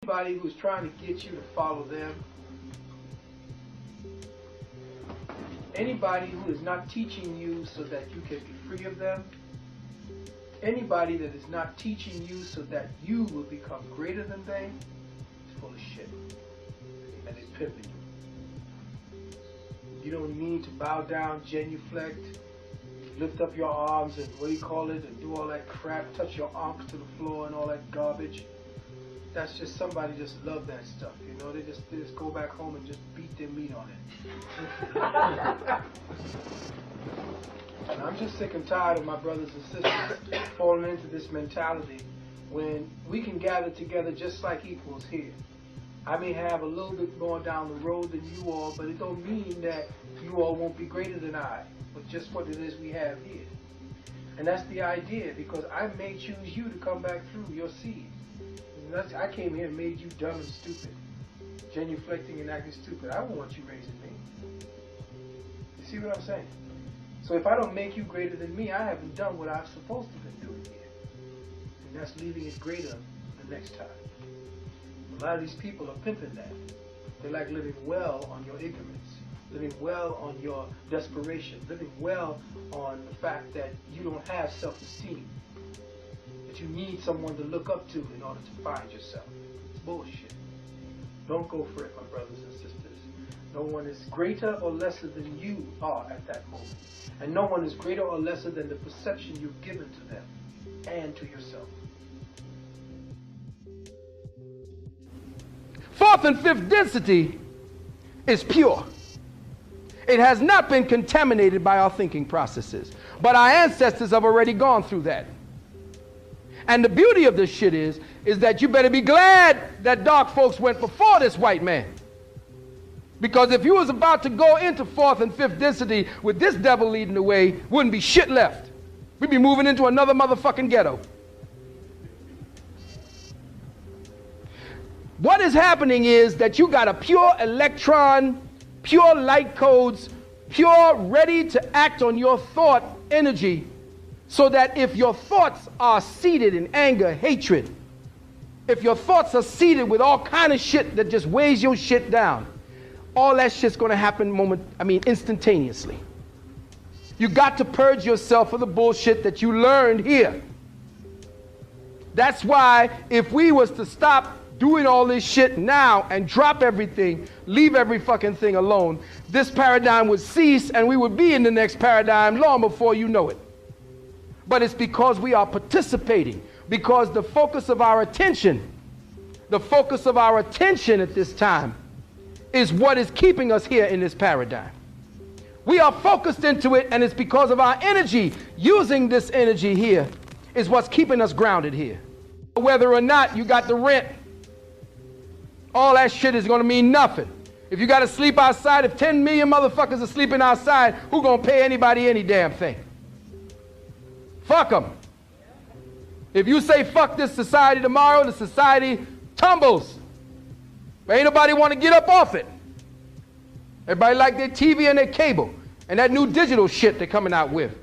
Anybody who's trying to get you to follow them, anybody who is not teaching you so that you can be free of them, anybody that is not teaching you so that you will become greater than they, is full of shit. And it's pimping you. You don't need to bow down, genuflect, lift up your arms and what do you call it, and do all that crap, touch your arms to the floor and all that garbage. That's just somebody just love that stuff, you know. They just go back home and just beat their meat on it. And I'm just sick and tired of my brothers and sisters falling into this mentality when we can gather together just like equals here. I may have a little bit more down the road than you all, but it don't mean that you all won't be greater than I, but just what it is we have here. And that's the idea, because I may choose you to come back through your seed. I came here and made you dumb and stupid, genuflecting and acting stupid. I don't want you raising me. You see what I'm saying? So if I don't make you greater than me, I haven't done what I'm supposed to have been doing here. And that's leaving it greater the next time. A lot of these people are pimping that. They like living well on your ignorance, living well on your desperation, living well on the fact that you don't have self-esteem, that you need someone to look up to in order to find yourself. It's bullshit. Don't go for it, my brothers and sisters. No one is greater or lesser than you are at that moment. And no one is greater or lesser than the perception you've given to them and to yourself. Fourth and fifth density is pure. It has not been contaminated by our thinking processes. But our ancestors have already gone through that. And the beauty of this shit is that you better be glad that dark folks went before this white man. Because if you was about to go into fourth and fifth density with this devil leading the way, wouldn't be shit left. We'd be moving into another motherfucking ghetto. What is happening is that you got a pure electron, pure light codes, pure ready to act on your thought energy, so that if your thoughts are seated in anger, hatred, if your thoughts are seated with all kind of shit that just weighs your shit down, all that shit's going to happen instantaneously. You got to purge yourself of the bullshit that you learned here. That's why if we was to stop doing all this shit now and drop everything, leave every fucking thing alone, this paradigm would cease and we would be in the next paradigm long before you know it. But it's because we are participating, because the focus of our attention at this time is what is keeping us here in this paradigm. We are focused into it, and it's because of our energy. Using this energy here is what's keeping us grounded here. Whether or not you got the rent, all that shit is going to mean nothing. If you got to sleep outside, if 10 million motherfuckers are sleeping outside, who going to pay anybody any damn thing? Fuck them. If you say fuck this society tomorrow, the society tumbles. But ain't nobody want to get up off it. Everybody like their TV and their cable and that new digital shit they're coming out with.